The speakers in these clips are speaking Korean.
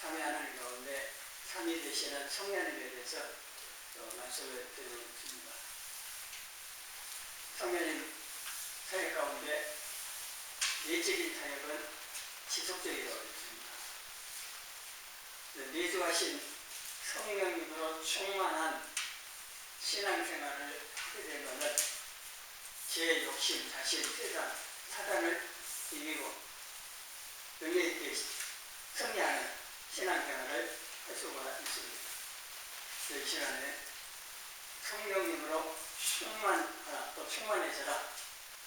삼위 하나님 가운데 삼위 되시는 성령님에 대해서 말씀을 드리겠습니다. 성령님 사역 가운데 내적인 사역은 지속적이라고 했습니다. 내주하신 성령님으로 충만한 신앙생활을 하게 되면 제 욕심, 자신, 세상, 사단을 이기고 능력있게 승리하는 신앙생활을 할 수가 있습니다. 이 시간에 성령님으로 충만하라, 또 충만해져라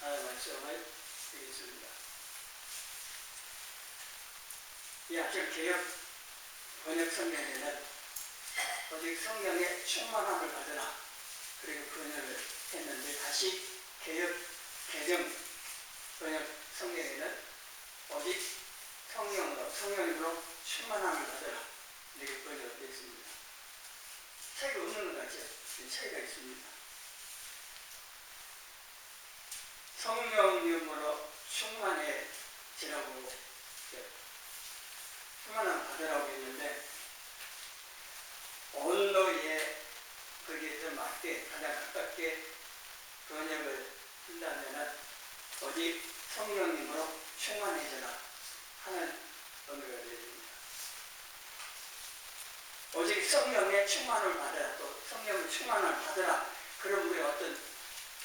하는 말씀을 드리겠습니다. 이 앞전 개혁 번역 성경에는 오직 성령의 충만함을 받으라 그리고 번역을 했는데, 다시 개혁 개정 번역 성경에는 오직 성령으로 충만함을 받으라 이렇게 번역되어 있습니다. 차이가 없는 것 같죠? 차이가 있습니다. 성령님으로 충만해지라고 충만함을 받으라고 했는데, 온도에 거기에 좀 맞게 가장 가깝게 번역을 한다면 오직 성령님으로 충만해져라 하는 의미가 되어집니다. 오직 성령의 충만을 받아라, 또 성령의 충만을 받으라. 그럼 우리 어떤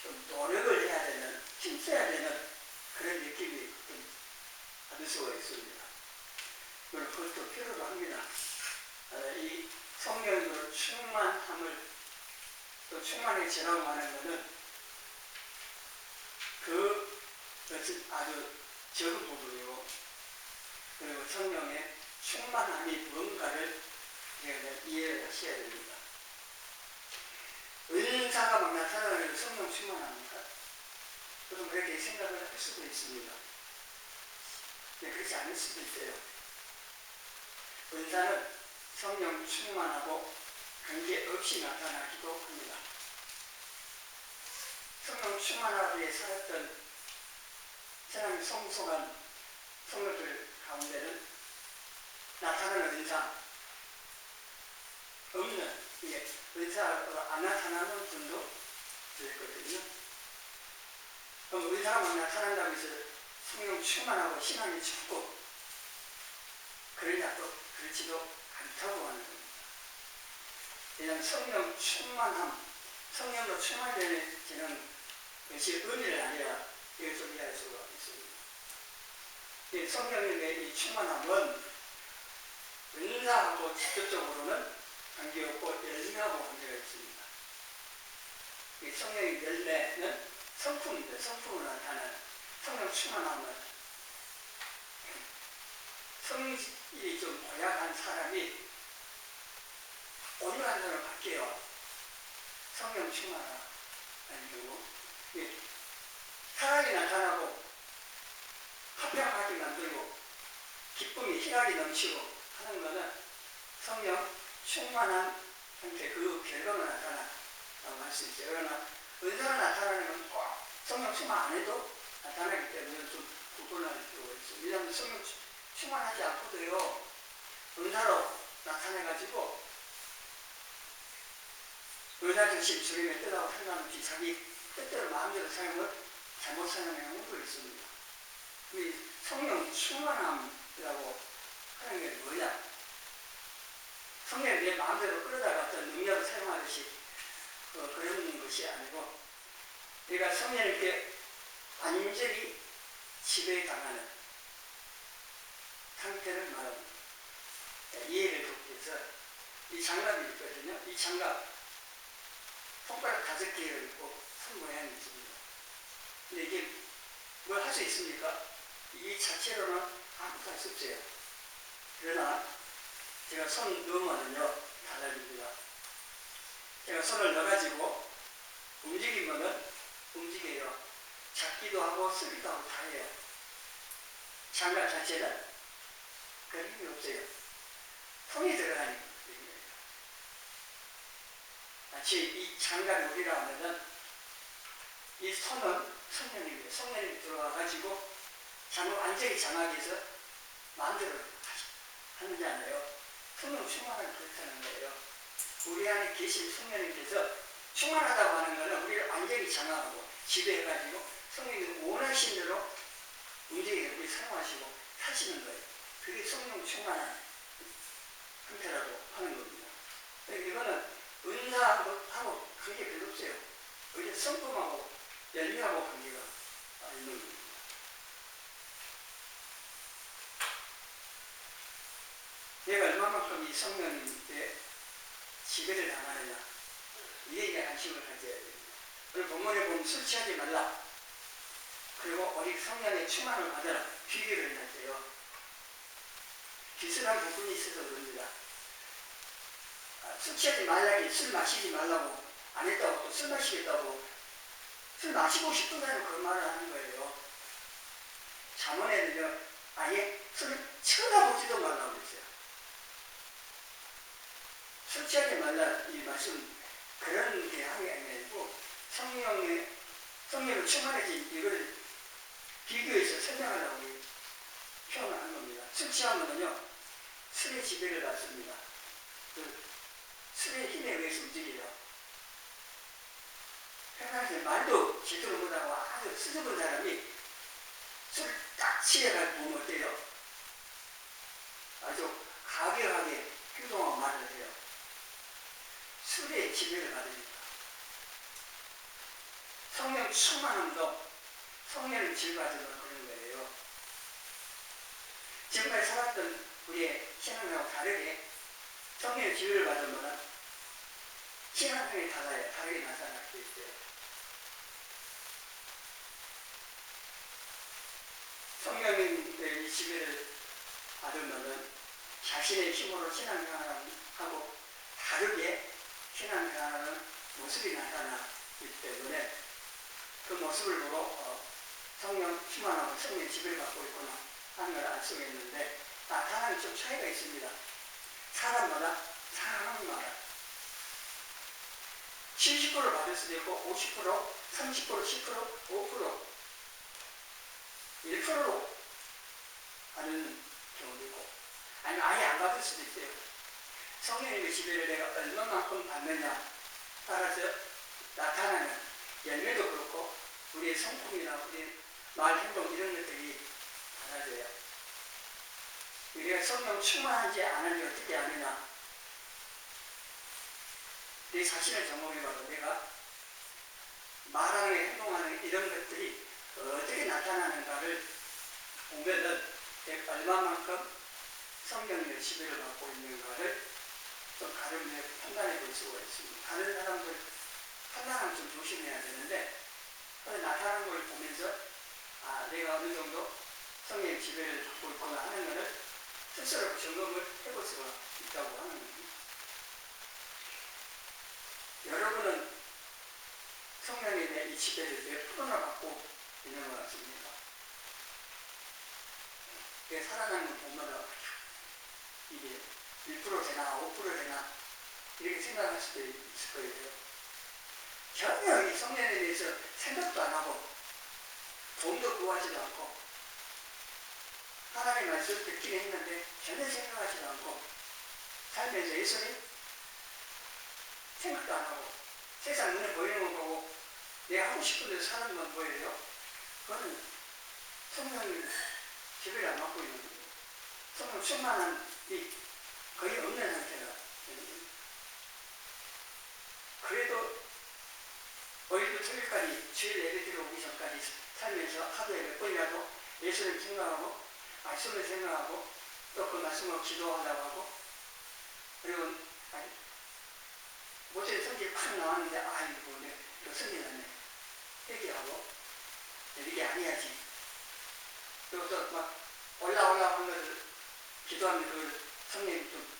좀 노력을 해야 되는, 힘써야 되는 그런 느낌이 좀 받을 수가 있습니다. 물론 그것도 필요로 합니다. 이 성령으로 충만함을 또 충만해지라고 하는 것은 그것은 아주 적은 부분이고, 그리고 성령의 충만함이 뭔가를 이해를 하셔야 됩니다. 은사가 막 나타나는 성령 충만합니까? 저도 그렇게 생각을 할 수도 있습니다. 근데 그렇지 않을 수도 있어요. 은사는 성령 충만하고 관계없이 나타나기도 합니다. 성령 충만하게 살았던 사람의 성숙한 성도들 가운데는 나타나는 은사 없는, 은사가 안 나타나는 분도 있거든요. 그럼 은사가 막 나타난다고 해서 성령 충만하고 신앙이 춥고 그러냐, 또 그렇지도 않다고 하는 겁니다. 왜냐하면 성령 충만함, 성령으로 충만해지는 것이 의미를 아니라 이걸 좀 이해할 수가 있습니다. 이 성령님의 이 충만함은 은사하고 직접적으로는 관계없고 열매하고 관계가 있습니다. 이 성령의 열매는 성품인데, 성품을 나타내는 성령 충만함은 성질이 좀 고약한 사람이 온유한 사람을 바뀌어요. 성령 충만함 아니고 사랑이 나타나고 화평하게 만들고 기쁨이 희락이 넘치고 하는 것은 성령 충만한 형태, 그 결과로 나타난다고 할 수 있어요. 그러나 은사가 나타나는 건 꼭 성령 충만 안 해도 나타나기 때문에 좀 구분할 필요가 있어요. 왜냐하면 성령 충만하지 않고도요, 은사로 나타내가지고 은사중심 주님의 뜻하고 상관없이 자기 뜻대로 마음대로 사용을 잘못 사용하는 경우도 있습니다. 이 성령 충만함이라고 하는 게 뭐냐? 성령이 내 마음대로 끌어다가 어떤 능력을 사용하듯이 그런 것이 아니고, 우리가 성령님께 완전히 지배당하는 상태를 말합니다. 이해를 돕기 위해서 이 장갑이 있거든요. 이 장갑 손가락 5개를 있고 손 모양이 있습니다. 근데 이게 뭘 할 수 있습니까? 이 자체로는 아무것도 할 수 없어요. 그러나 제가 손 넣으면요 달라집니다. 제가 손을 넣어가지고 움직이면은 움직여요. 잡기도 하고 쓰기도 하고 다 해요. 장갑 자체는 그런 힘이 없어요. 손이 들어가는 얘기예요. 마치 이 장갑이 우리라 하면은 이 손은 성령님이에요. 성령님이 들어와가지고 완전히 장악해서 마음대로 하는잖아요. 성령 충만은 그렇다는 거예요. 우리 안에 계신 성령님께서 충만하다고 하는 것은 우리를 완전히 장악하고 지배해가지고 성령님이 원하신 대로 움직이게 우리 사용하시고 사시는 거예요. 그게 성령 충만한 형태라고 하는 겁니다. 이거는 은사하고 관계 별로 없어요. 오히려 성품하고 열매하고 관계가 있는 겁니다. 내가 얼마만큼 이 성령님께 지배를 당하느냐, 이에 관심을 가져야 됩니다. 오늘 본문에 보면 술 취하지 말라, 그리고 우리 성령의 충만을 받아라, 비교를 해놨대요. 기술한 부분이 있어서 그럽니다. 술 취하지 말라니 술 마시지 말라고 안 했다고 또 술 마시겠다고 술 마시고 싶은 사람은 그런 말을 하는 거예요. 잠언에는요, 아예 술을 쳐다보지도 말라고 했어요. 술 취하지 말라 이 말씀 그런 게 아니고 성령을 충만해지 이걸 비교해서 설명하려고 표현하는 겁니다. 술 취하면은요 술의 지배를 받습니다. 그 술의 힘에 의해서 움직여요. 평상시에 말도 제대로 못하고 아주 수줍은 사람이 술을 딱 취해가 보면 어때요? 아주 가격하게 행동하고 말을 해요. 술의 지배를 받으니까. 성령 충만함도 성령을 지배받으면 그런 거예요. 지금까지 살았던 우리의 신앙하고 다르게 성령의 지배를 받으면 신앙생활이 달라요. 다르게 나타날 수 있어요. 성령의 지배를 받으면 자신의 힘으로 신앙생활하고 다르게 신앙생활하는 모습이 나타나기 때문에 그 모습을 보고 성령 충만하고 성령의 지배를 받고 있구나 하는 걸 알 수가 있는데 나타나는 좀 차이가 있습니다. 사람마다 사람마다 70%를 받을 수도 있고 50%, 30%, 10%, 5%, 1%로 받는 경우도 있고 아니면 아예 안 받을 수도 있어요. 성령님의 지배를 내가 얼마만큼 받느냐 따라서 나타나는 열매도 그렇고 우리의 성품이나 우리의 말, 행동 이런 것들이 달라져요. 우리가 성령 충만하지 않으니 어떻게 하느냐, 내 자신을 점검해봐도 내가 말하는 행동하는 이런 것들이 어떻게 나타나는가를 보면은 내가 얼마만큼 성령님의 지배를 받고 있는가를 좀 가름에 판단해 볼 수가 있습니다. 다른 사람들 판단하면 좀 조심해야 되는데 나타나는 걸 보면서 내가 어느 정도 성령의 지배를 받고 있구나 하는 것을 스스로 점검을 해볼 수가 있다고 하는 겁니다. 여러분은 성령님의 이 지배를 몇 프로나 받고 있는 것 같습니까? 살아가는 걸 보면 이게 1% 되나 5% 되나 이렇게 생각할 수도 있을 거예요. 전혀 이 성령에 대해서 생각도 안 하고 돈도 구하지도 않고 하나님의 말씀을 듣긴 했는데 전혀 생각하지도 않고 살면서 예수님 생각도 안 하고 세상 눈에 보이는 건 보고 내가 하고 싶은 대로 사는 건 뭐예요? 그거는 성령의 지배를 안 받고 있는 거예요. 성령 충만한 이 거의 없는 상태가 되는 거예요. 그래도 오일부 토요일까지 주일 예배드리러 오기 전까지 살면서 하루에 몇 번이라도 예수를 생각하고 말씀을 생각하고 또 그 말씀으로 기도하려고 하고 그리고 모델 성질 팍 나왔는데 이거 뭐네 이거 성질 났네 회개하고 이게 아니야지 그리고 또 막 올라오려고 하는 것을 기도하면 그걸 성령이 좀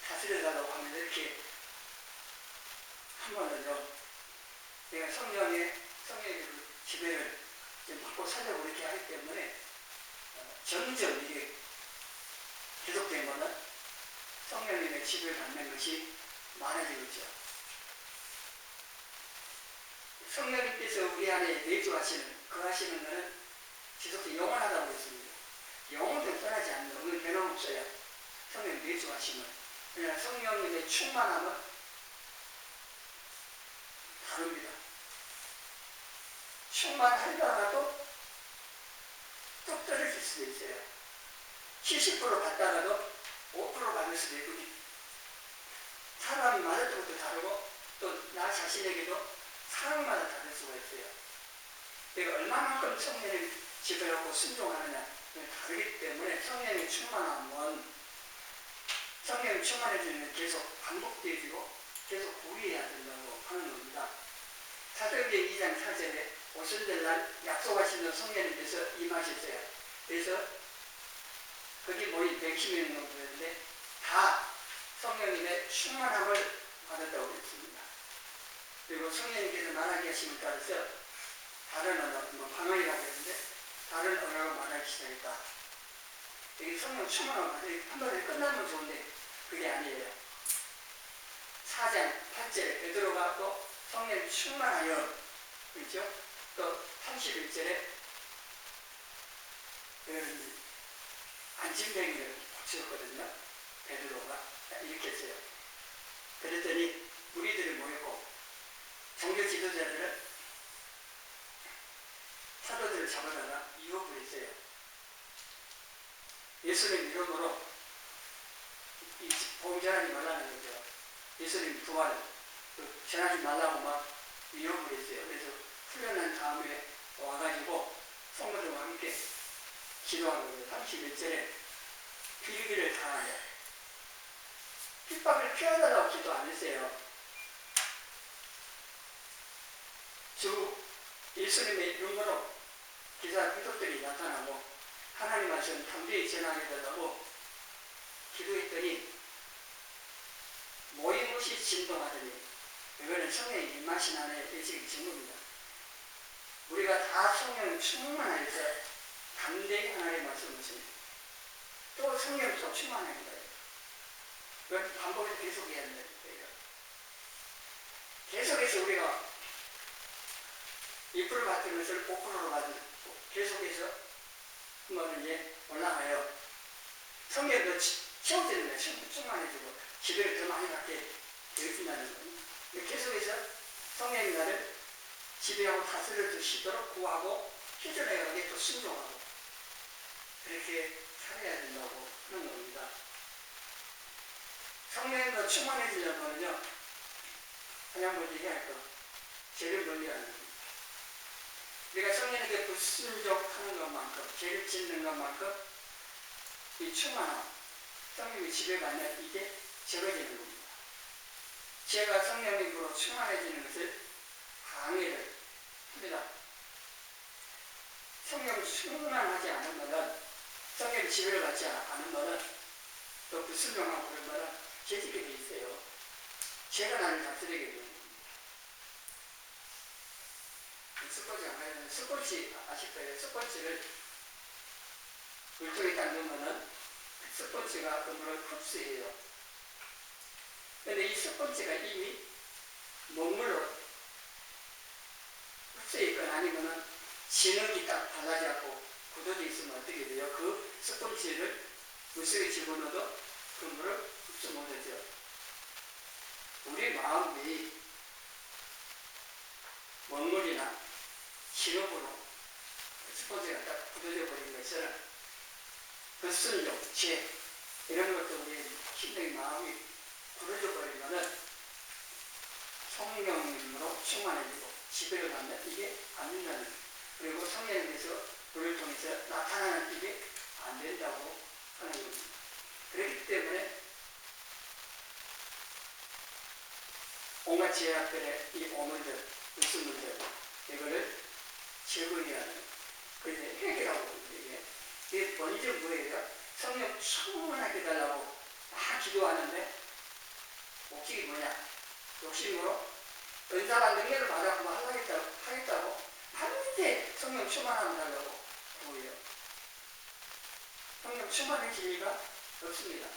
다스려달라고 하면 이렇게 한 번은요 내가 성령의 그 지배를 받고 살려고 이렇게 하기 때문에 점점 이게 계속되면 성령님의 지배를 받는 것이 많아지고 있죠. 성령님께서 우리 안에 내주하시는 그 하시는 것은 지속적으로 영원하다고 했습니다. 영원히 떠나지 않는 오늘 변함없어요. 그냥 성령님의 충만함은 다릅니다. 충만하다가도 뚝 떨어질 수도 있어요. 70% 받다가도 5% 받을 수도 있고, 사람이 맞았던 것도 다르고 또 나 자신에게도 상황마다 다를 수가 있어요. 내가 얼마만큼 성령을 지배하고 순종하느냐 다르기 때문에 성령의 충만함은 성령이 충만해지면 계속 반복되어지고 계속 구해야 된다고 하는 겁니다. 사도행전 2장 4절에 오순절 날 약속하시는 성령님께서 임하셨어요. 그래서 거기 모인 110명 정도였는데 다 성령님의 충만함을 받았다고 했습니다. 그리고 성령님께서 말하게 하심을 따라서 다른 언어, 방언이라고 했는데 다른 언어로 말하기 시작했다. 여기 성령 충만함을 받아요. 한 번에 끝나면 좋은데 그게 아니에요. 4장 8절에 베드로가 또 성령 충만하여, 그렇죠? 또 31절에 안진뱅이를 고쳤거든요. 베드로가 이렇게 했어요. 그랬더니 무리들이 모이고 종교 지도자들은 사도들을 잡아다가 유혹을 했어요. 예수님 이름으로 봉전하지 말라는 거죠. 예수님 부활 전하지 말라고 막 위협을 했어요. 그래서 훈련한 다음에 와가지고 성도들과 함께 기도한 거예요. 31절에 비리기를 당하여 핍박을 피하달라고 기도 안 했어요. 주 예수님의 이름으로 기사 기독들이 나타나고 하나님 말씀 담대히 전하해달라고 기도했더니 모인 것이 진동하더니 이거는 성령의 임하신 안에 일찍 증거입니다. 우리가 다 성령 충만하여서 담대히 하나님의 말씀을 씁니다. 또 성령 또 충만해야 돼요. 그건 반복해서 계속해야 된다. 계속해서 우리가 2% 받은 것을 5%로 받고 계속해서 한번 이제 올라가요. 성령도 채워지는 거예요. 충만해지고 기도를 더 많이 받게 되어진다는 거예요. 계속해서 성령이 나를 지배하고 다스려 주시도록 구하고 희전해가게 또 순종하고 그렇게 살아야 된다고 하는 겁니다. 성령도 충만해지려면요, 그냥 뭐 얘기할 거, 죄를 멀리하는 겁니다. 우리가 성령에게 불순종하는 것만큼, 죄를 짓는 것만큼 이 충만함, 성령이 지배받는 이게 적어지는 겁니다. 죄가 성령님으로 충만해지는 것을 방해를 합니다. 성령 충만하지 않은 것은, 성령 지배를 받지 않은 것은, 또 불순종하고 그런 것은 죄짓게 돼 있어요. 죄가 나를 다스리게 되는 겁니다. 스포츠 안 가면 스포츠 아실 거예요. 스포츠를 물통에 딱 넣으면은 스포츠가 그물을 흡수해요. 근데 이 스포츠가 이미 먹물로 흡수해 있거나 아니면은 진흙이 딱 발라져갖고 굳어져 있으면 어떻게 돼요? 그 스포츠를 물속에 집어넣어도 그 물을 흡수 못하죠. 우리 마음이 먹물이나 진흙으로 스포츠가 딱 굳어져 버린 것처럼 불순종, 죄 이런 것도 우리의 심령의 마음이 굳어져 버리면은 성령님으로 충만해지고 지배를 받는 이게 안 된다는 거예요. 그리고 성령님께서 우리를 통해서 나타나는 이게 안 된다고 하는 겁니다. 그렇기 때문에 온갖 죄악들의 이 오물들, 불순물들 이거를 제거해야 하는, 그래서 회개라고 합니다. 이게 먼저 뭐예요? 성령 충만하게 해달라고 다 기도하는데 목적이 뭐냐? 욕심으로 은사가 능력을 받았고 하겠다고 하는데 성령 충만함을 달라고 구해요. 성령 충만해질 리가 없습니다.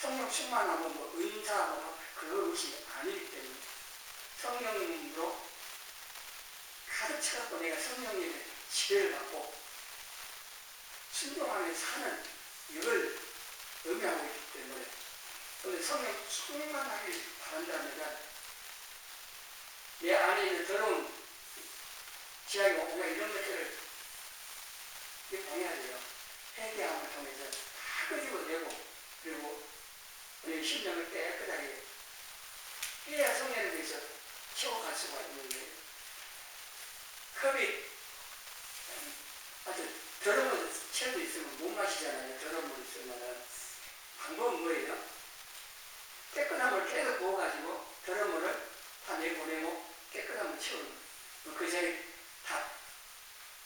성령 충만함은 뭐 은사 그것이 아니기 때문에 성령으로 가득 차갖고 내가 성령님의 지배를 받고 순종하며 사는 이걸 의미하고 있기 때문에 오늘 성령 충만하길 바란다면 내 안에 있는 더러운 지하의 오가 이런 것들을 방해해야 돼요. 회개함을 통해서 다 끄집어내고 그리고 우리 심령을 깨끗하게 해야 성령에 대해서 채워갈 수가 있는 거예요. 컵이 아주 더러운 채도 있으면 못 마시잖아요. 더러운 물 있으면 방법은 뭐예요? 깨끗한 물 계속 부어가지고 더러운 물을 다 내보내고 깨끗한 물 채우는 거예요. 그 자리에 다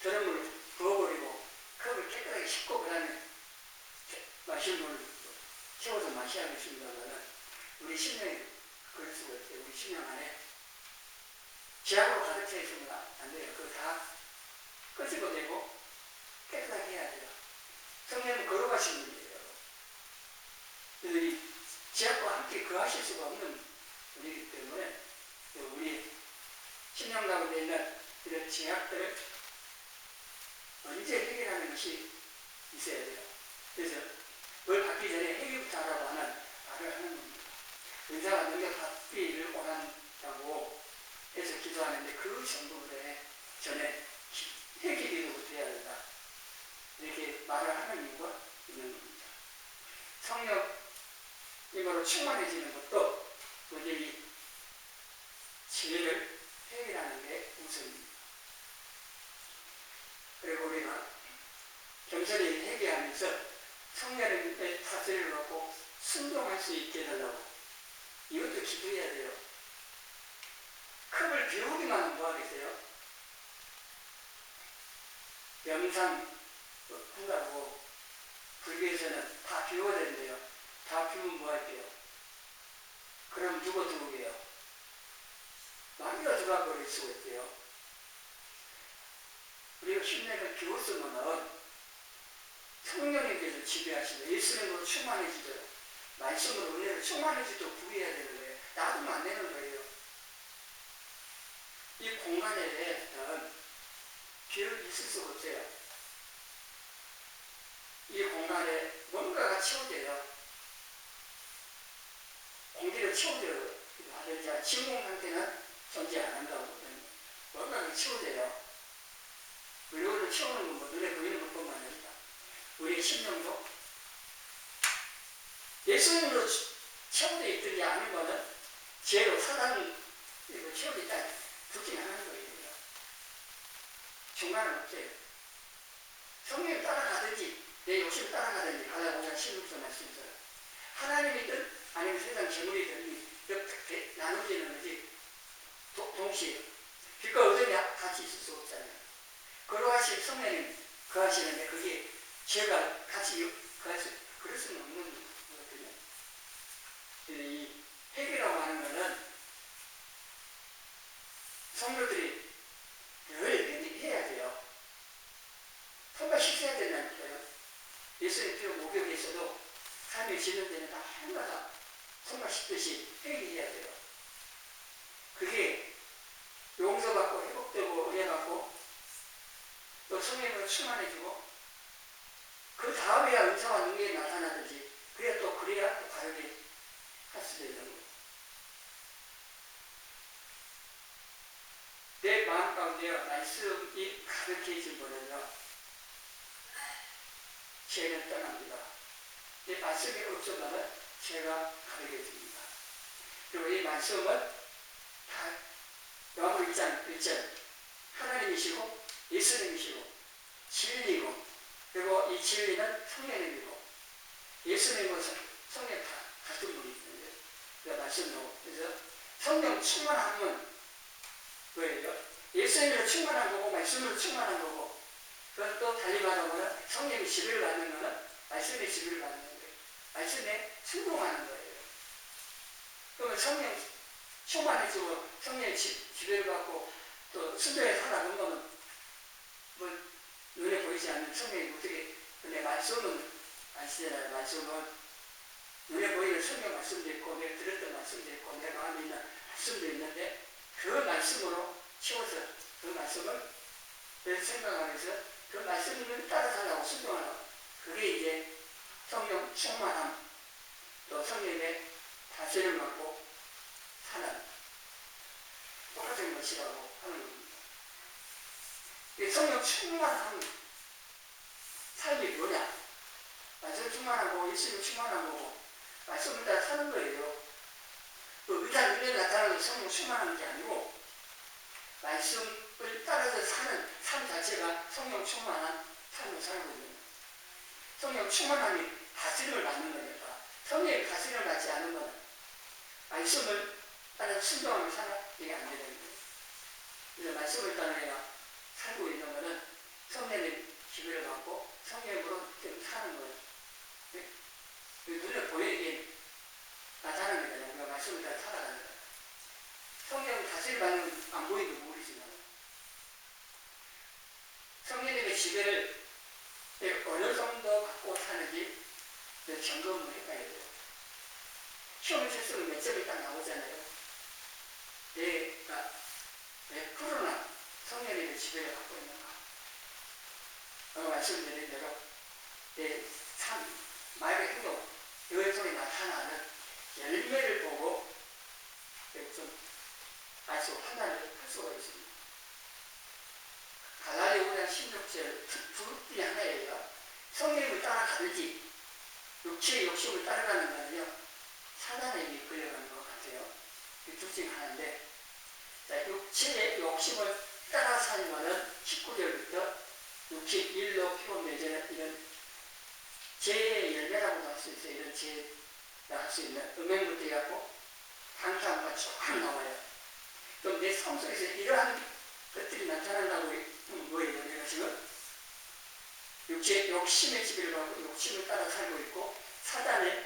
더러운 물을 부어버리고 컵을 깨끗하게 씻고 그 다음에 마실 물을 채워서 마셔야겠습니다만 우리 심령이 그럴 수가 있어요. 우리 심령 안에 지하로 가득 차 있으면 안 돼요. 그거 다 끄집어내고 깨끗하게 해야 돼요. 성령은 걸어가시는 분이에요. 그래서 이 지하과 함께 거하실 수가 없는 분이기 때문에 우리 심령 가운데 있는 이런 제약들을 언제 해결하는 것이 있어야 돼요. 그래서 뭘 받기 전에 해결부터 하라고 하는 말을 하는 겁니다. 은사가 능력 받기를 원한다고 해서 기도하는데 그 정도에 전에 회개기도부터 해야 된다. 이렇게 말을 하는 이유가 있는 겁니다. 성령님으로 충만해지는 것도 먼저 이 죄를 해결하는 게 우선입니다. 그리고 우리가 겸손히 회개하면서 성령의 다스림을 받고 순종할 수 있게 해달라고 이것도 기도해야 돼요. 컵을 비우기만 하면 뭐하겠어요? 명상 한다고 불교에서는 다 비워야 된대요. 다 비우면 뭐할게요? 그럼 누가 들어오게요? 마귀가 들어와 버릴 수가 있대요. 우리가 심령을 비웠으면은 성령님께서 지배하시고 예수님으로 충만해지도록 말씀으로 은혜를 충만해지도록 구해야 되는 거예요. 놔두면 안 되는 거예요. 이 공간에는 비를 있을 수가 없어요. 이 공간에 뭔가가 채워져요. 공기를 채워져요. 진공 상태는 존재 안 한다고 뭔가가 채워져요. 물건을 채우는 건 뭐 눈에 보이는 것뿐만 아니라 우리의 심령도 예수님으로 채워져 있든지 아니면은 죄로 사단으로 채워져 있다 듣지 않는 거예요. 중간은 없어요. 성령을 따라가든지 내 욕심을 따라가든지 갈라디아 16장 말씀에서 하나님이든 아니면 세상 재물이든 이렇게 나눠지는 거지 동시에 빛과 어둠이 같이 있을 수 없잖아요. 거룩하신 성령님 거하시는데 그게 죄가 같이 그럴 수는 없는 거거든요. 이 회개라고 하는 거는 성도들이 늘 해야 돼요. 손과 씻어야 된다니까요. 예수님 피로 목욕에서도 삶이 지는 데는 다 해마다 손과 씻듯이 회개해야 돼요. 그게 용서받고 회복되고 은혜받고 또 성령으로 충만해지고 그 다음에야 은사와 능력이 나타나든지 그래야 또 바르게 할 수도 있는 거예요. 내 마음 가운데 말씀이 가득해진 분은요 죄는 떠납니다. 이 말씀이 없으면 죄가 가득해집니다. 그리고 이 말씀은 다 요한복음 1장 하나님이시고 예수님이시고 진리고 그리고 이 진리는 성령님이고 예수님과 성령 다 같은 분이 있는데 그 말씀으로 그래서 성령 충만하면 뭐예요? 예수님으로 충만한 거고 말씀으로 충만한 거고 그건 또 달리 말하면 성령의 지배를 받는 거는 말씀의 지배를 받는 거예요. 말씀에 순종하는 거예요. 그러면 성령 충만해지고 성령의 지배를 받고 또 순종에 살아가는 거는 뭐 눈에 보이지 않는 성령이 어떻게 근데 말씀은 아시잖아요. 말씀은 눈에 보이는 성령 말씀도 있고 내가 들었던 말씀도 있고 내 마음에 있는 말씀도 있는데 그 말씀으로 채워서 그 말씀을 생각하면서 그 말씀을 따라 살라고 순종하는 그게 이제 성령 충만함, 또 성령의 다스림을 받고 사는 똑같은 것이라고 하는 겁니다. 이 성령 충만한 삶이 뭐냐? 말씀 충만하고 일심 충만하고 말씀을 따라 사는 거예요. 그 의사 눈에 나타나는 성령 충만한 게 아니고 말씀을 따라서 사는 삶 자체가 성령 충만한 삶을 살고 있는 거예요. 성령 충만함이 다스림을 받는 거니까 성령의 다스림을 받지 않은 건 말씀을 따라 순종하며 살아 이게 안 되는 거예요. 그래서 말씀을 따라 내가 살고 있는 거는 성령의 지배를 받고 성령으로 사는 거예요. 눈에 보이게 나타나는 거잖아요. 우리가 말씀을 따라 살아가는 거예요. 성령 다스림 받는 안 보이는 모르지만 성령님의 지배를 어느 정도 갖고 사는지 점검을 해봐야 돼요. 시험을 쳤으면 몇 점이 딱 나오잖아요. 내가 몇 프로나 성령님의 지배를 갖고 있는가. 말씀드린 대로 내 삶, 말의 행동, 그 속에 나타나는 열매를 보고 좀 판단을 할 수가 있습니다. 갈라디아 5장 16절 두 분이 하나예요. 성령을 따라가든지 육체의 욕심을 따라가는 거는요 사단에게 끌려가는 것 같아요. 이 둘 중에 하나인데 자, 육체의 욕심을 따라 사는 것은 19절부터 육체 일로 표현되는 이런 죄의 열매라고도 할 수 있어요. 이런 죄라 할 수 있는 음행부터 해갖고 방탕과 쭉 나와요. 그럼 내 삶 속에서 이러한 것들이 나타난다고 뭐예요? 내가 지금 육체의 욕심의 지배를 받고 욕심을 따라 살고 있고 사단에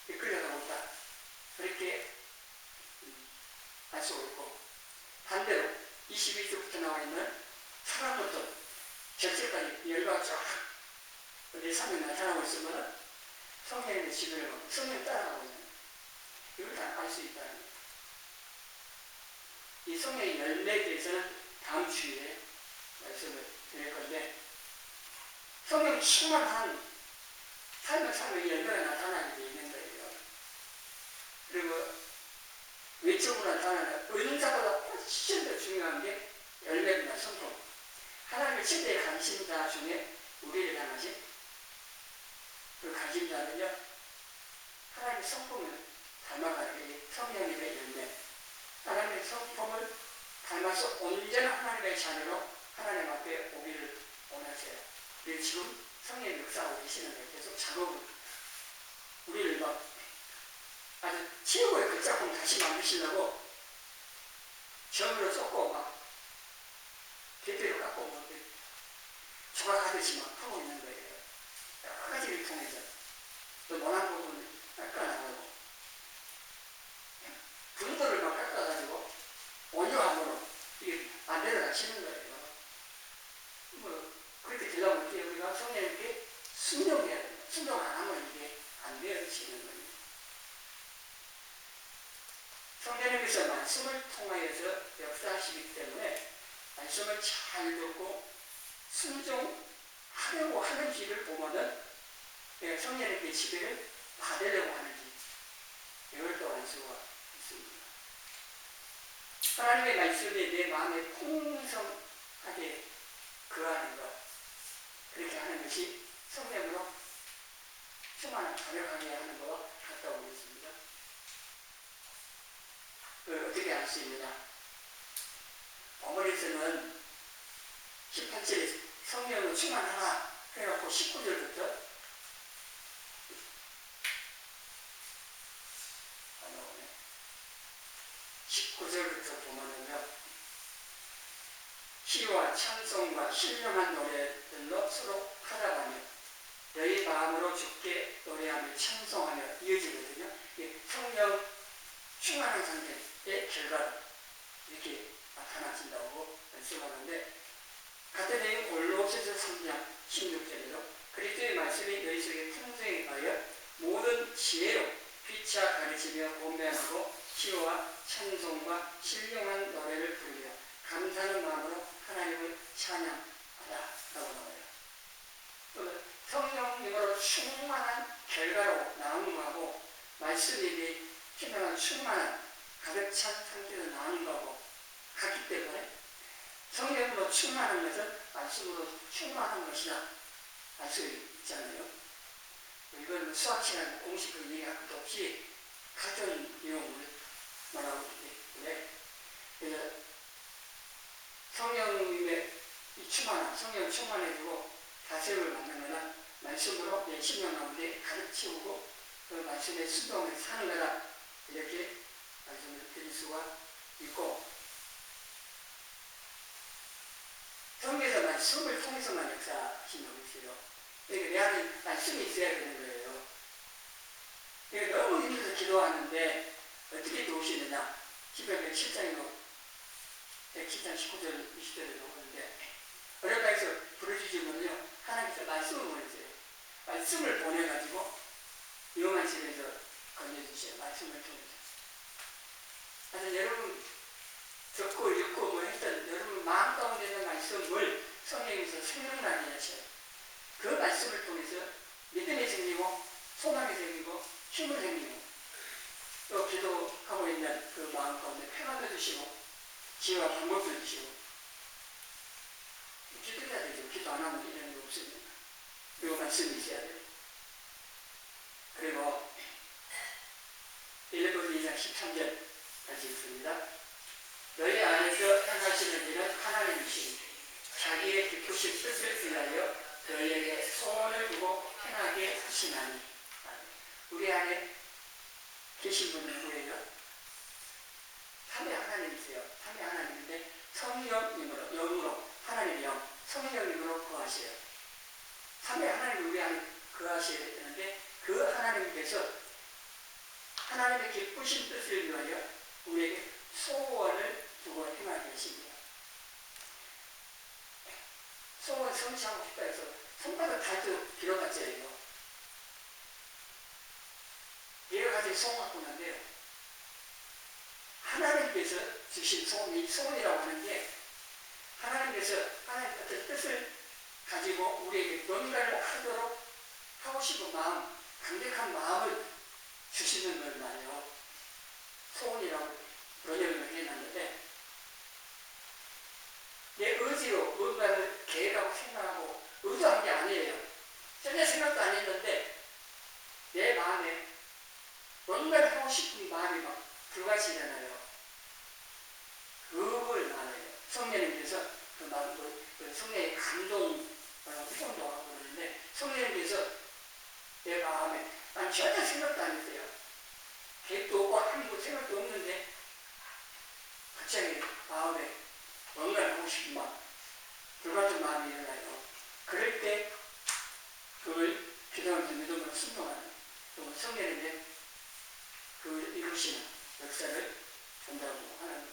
이끌려가고 있다. 그렇게 알 수가 있고 반대로 22절부터 나와 있는 사랑부터 절제까지 열과 쫙 내 삶에 나타나고 있으면 성령의 지배를 받고 성령 따라가고 있는 이걸 다 알 수 있다는 거예요. 이 성령의 열매에 대해서는 다음 주에 말씀을 드릴 건데 성령 충만한 삶을 살면 열매가 나타나게 되어 있는 거예요. 그리고 외적으로 나타나는 은사보다 훨씬 더 중요한 게 열매입니다. 성품. 하나님의 최대의 관심자 중에 우리를 향하신 그 관심자는요 하나님의 성품을 닮아가는 게 성령님의 열매. 하나님의 성품을 닮아서 온전한 하나님의 자녀로 하나님 앞에 오기를 원하세요. 그래서 지금 성령이 역사하고 계시는데 계속 작업을 우리를 막 아주 최고의 그 작품 다시 만드시려고 점으로 쏟고 막 대대로 깎고 막 조각하듯이 막 하고 있는 거예요. 여러 가지를 통해서 또 원하는 부분을 깎아나가고 분도를 막 깎아가지고 온유함으로 이게 만들어 가시는 거예요. 뭐 그렇게 되려면 우리가 성령님께 순종해야 돼요. 순종 안 하면 이게 안 되어지는 거예요. 성령님께서 말씀을 통하여서 역사하시기 때문에 말씀을 잘 듣고 순종하려고 하는 길을 보면은 내가 성령님께 지배를 받으려고 하는지 이걸 또 알 수가 있습니다. 하나님의 말씀이 내 마음에 풍성하게 거하는 것 그렇게 하는 것이 성령으로 충만한 가력하게 하는 것과 같다고 보겠습니다. 어떻게 알 수 있느냐? 본문에서는 18절에 성령으로 충만하라 해갖고 19절부터 19절부터 보면은요 시와 찬송과 신령한 노래들로 서로 하다가며 너희 마음으로 주께 노래하며 찬송하며 이어지거든요. 성령 충만한 상태의 결과로 이렇게 나타나신다고 말씀하는데 같은 내용 골로새서 3장 16절에도 그리스도의 말씀이 너희 속에 풍성히 가여 모든 지혜로 피차 가르치며 공변하고 시와 찬송과 신령한 노래를 부르며 감사하는 마음으로 하나님을 찬양하라 라고 나와요. 성령님으로 성령으로 충만한 결과로 나오는 거하고 말씀이 필요한 충만한 가득 찬 상태로 나오는 거하고 같기 때문에 성령으로 충만한 것은 말씀으로 충만한 것이다 알 수 있잖아요. 이건 수학시간 공식을 얘기할 것도 없이 가전 이용을 말하고 있기 때문에 그래서 성령님의 이 충만함, 성령 충만해지고 다스림을 받는 거나 말씀으로 내 심령 가운데 가득 채우고 그 말씀의 순종을 사는 거다 이렇게 말씀을 드릴 수가 있고 성경에서 말씀을 통해서만 역사하신다고 있어요. 그러니까 내 안에 말씀이 있어야 되는 거예요. 그러니까 너무 힘들어서 기도하는데 어떻게 도우시느냐? 시편 107장이고 107장 19절 20절에 나오는데 어렵다 해서 부르짖으면요 하나님께서 말씀을 보내세요. 말씀을 보내가지고 위험한 집에서 건져주세요. 말씀을 통해서. 그래서 여러분 듣고 읽고 뭐 했던 여러분 마음 가운데 있는 말씀을 성령에서 생명나게 하셔요. 그 말씀을 통해서 믿음이 생기고 소망이 생기고 힘을 생기고 또 기도하고 있는 그 마음 가운데 평안도 주시고 지혜와 방법도 주시고 기도해야 되죠. 기도 안 하면 이런 게 없습니다. 그 말씀이 있어야 돼요. 그리고 1번 2장 13절 다시 읽습니다. 너희 안에서 행하시는 일은 하나님이시니 자기의 기쁘신 뜻을 위하여 너희에게 소원을 두고 행하게 하시나니. 우리 안에 계신 분은 누구예요? 삼위 하나님이세요. 삼위 하나님인데 성령님으로, 영으로, 하나님의 영, 성령님으로 거하세요. 삼위 하나님 우리 안에 거하셔야 되는데 그 하나님께서 하나님의 기쁘신 뜻을 위하여 우리에게 소원을 두고 행하게 하십니다. 소원 성취하고 싶다 해서 손바닥 달도 빌어봤자요. 여러 가지 소원 갖고 있는데요. 하나님께서 주신 소원, 이 소원이라고 하는 게 하나님께서 하나님의 어떤 뜻을 가지고 우리에게 뭔가를 하도록 하고 싶은 마음, 강력한 마음을 주시는 걸 말이요. 소원이라고 번역을 해놨는데 내 의지로 뭔가를 계획하고 생각하고 의도한 게 아니에요. 전혀 생각도 안 했는데 내 마음에 뭔가를 하고 싶은 마음이 막 들어가시잖아요. 그걸 말해요. 성령님께서 그 마음, 그 성령의 감동, 후원도라고 그러는데 성령님께서 내 마음에 난 전혀 생각도 안 했어요. 계획도 없고 아무 생각도 없는데 갑자기 마음에 뭔가를 하고 싶은 마음, 불같은 마음이 일어나요. 그럴 때 그걸 기도하면서 믿음으로 순종하는 성령님의 그 이루시는 역사를 본다고 하는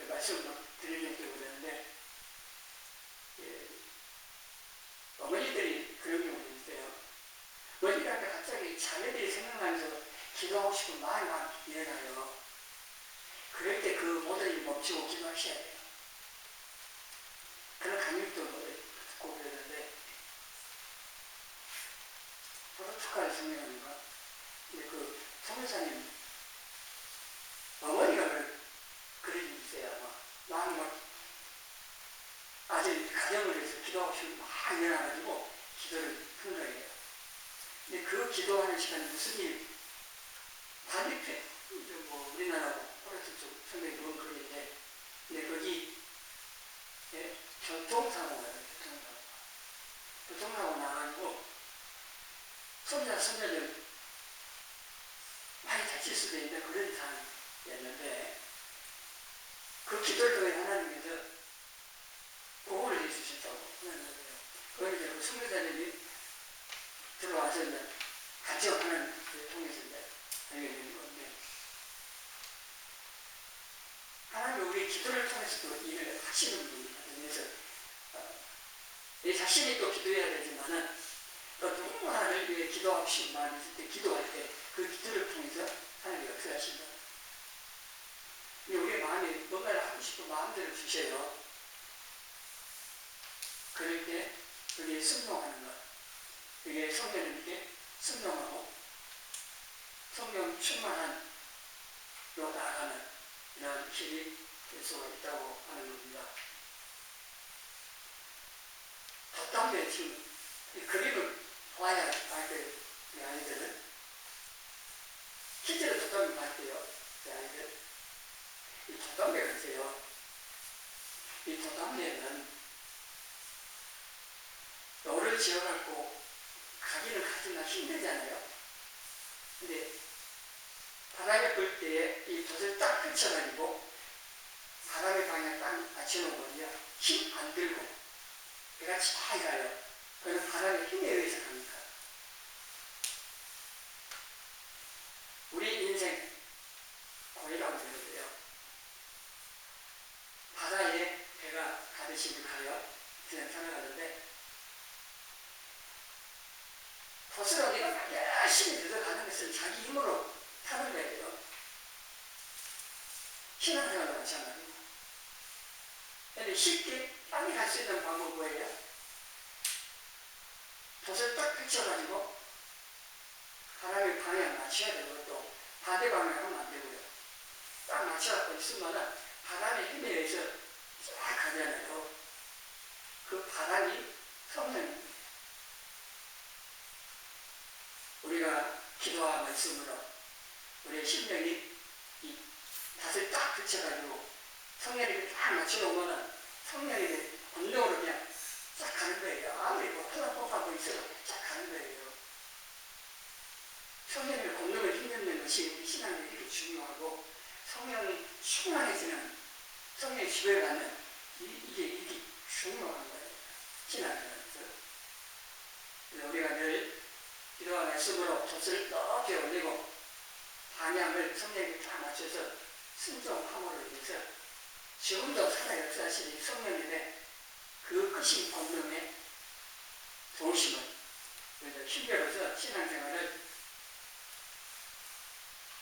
말씀을 드리려고 그러는데 어머니들이 그런 경우도 있어요. 어머니들한테 갑자기 자녀들이 생각나면서 기도하고 싶은 마음이 막 일어나요. 그럴 때 그 모든 일 멈추고 기도하셔야 돼요. 그런 강력도 듣고 그러는데 포르투갈 성령님과 그 성교사님 어머니가 그런 일이 있어요. 마음이 막 아들 가정을 위해서 기도하고 싶은 막 일어나가지고 기도를 한 거예요. 근데 그 기도하는 시간에 무슨 일 반대편 뭐 우리나라고 포르투갈 쪽 성경이 그런 그런데 근데 거기 교통사고가 교통사고 나가지고 손자들 많이 다칠 수도 있는데 그런 상황이었는데 그 기도를 통해 하나님께서 보호를 해주셨다고 하는 거예요. 그걸 이제 그 선교사님이 들어와서 이제 같이 하는 그 통해서 이제 알게 되는 건데 하나님 우리 기도를 통해서도 일을 하시는 분입니다. 그래서 내 자신이 또 기도해야 되지만은 또 누군가를 위해 기도하고 싶은 마음이 있을 때 기도할 때 그 기도를 통해서 하나님이 역사하신다. 근데 우리의 마음에 뭔가를 하고 싶은 마음들을 주셔요. 그럴 때 여기에 순종하는 것, 이게 성령님께 순종하고 성령 충만한 로 나아가는 이런 길이 될 수가 있다고 하는 겁니다. 덧담배 지금 이 그림을 봐야 알게 이 아이들은 실제로 덧담배 봤대요. 이 아이들 이 덧담배가 있어요. 이 덧담배는 노를 지어갖고 가기는 가지나 힘들잖아요. 근데 바람에 불 때에 이 돛을 딱 펼쳐가지고 바람의 방향 딱 맞춰놓으면요 힘 안 들고 배가 잘 가요. 그는 바람의 힘에 의해서 갑니다. 우리 인생 고리라고 되는데요. 바다에 배가 가듯이 가요. 그냥 살아가는데 돛을 어디가 열심히 들어가는 것은 자기 힘으로 타는 거예요. 신앙생활도 마찬가지고. 근데 쉽게 빨리 갈 수 있는 방법은 뭐예요? 돛을 딱 펼쳐가지고 바람의 방향 맞춰야 되고 또 반대 방향 하면 안 되고요. 딱 맞춰갖고 있으면 바람의 힘에 의해서 쫙 가잖아요. 그 바람이 성령입니다. 우리가 기도와 말씀으로 우리의 심령이 이 닷을 딱 붙여가지고 성령님이 딱 맞춰놓으면 성령님의 본능으로 그냥 쫙 가는 거예요. 아무리 뭐 폴라폴하고 있어도 쫙 가는 거예요. 성령의 본능을 힘내는 것이 우리 신앙에 이렇게 중요하고 성령이 충만해지는 성령의 지배를 받는 이게 중요한 거예요. 신앙생활에서. 우리가 늘 기도와 말씀으로 돛을 높이 올리고 방향을 성령에게 다 맞춰서 순종함으로 인해서 지금도 살아 역사하시는 성령님의 그 크신 권능의 도우심을 힘겨워서 신앙생활을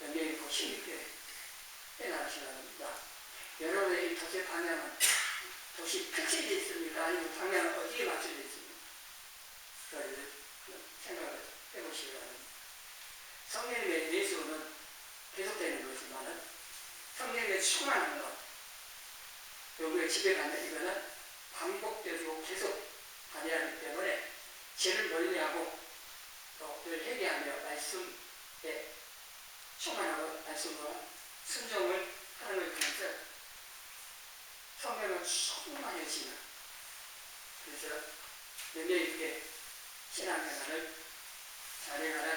연계에 있고 힘있게 해나가시기 바랍니다. 여러분의 이 돛의 방향은 돛이 펼쳐져 있습니까? 아니면 방향은 어디에 맞춰져 있습니까? 그걸 생각을 해보시기 바랍니다. 성령님의 예수는 계속되는 것이지만 성령의 충만한 것, 우리가 지배받는 이거는 반복되고 계속 발휘해야 하기 때문에 죄를 멀리하고 또 그걸 회개하며 말씀에 충만하고 말씀으로 순종을 하는 걸 통해서 성령은 충만해지는 그래서 능력 있게 신앙생활을 잘해가는